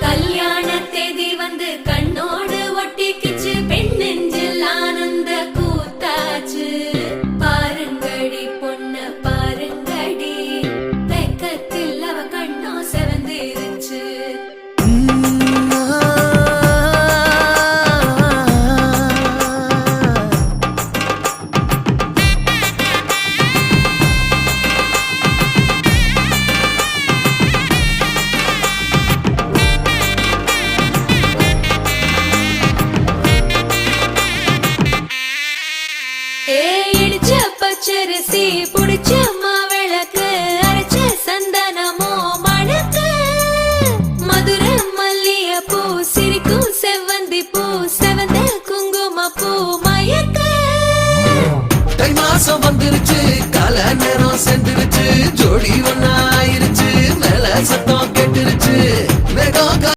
கல்யாண தேதி வந்து கண்ணோடு ஒட்டிக்கிச்சு, பெண் நெஞ்சில் ஆனந்த கூத்தாச்சு. பாருங்கடி பொண்ண பாருங்கடி, வெக்கத்தில் அவ கண்ணோ செவந்திருச்சு. இடிச்ச பச்சரிசி புடிச்ச மாவிளக்கு, அரைச்ச சந்தனமோ மணக்கு. மதுர மல்லிய பூ சிரிக்கும் செவ்வந்தி பூ, செவந்த குங்கும பூ மயக்க. தை மாசம் வந்துருச்சு, கால நேரம் சென்றுருச்சு, ஜோடி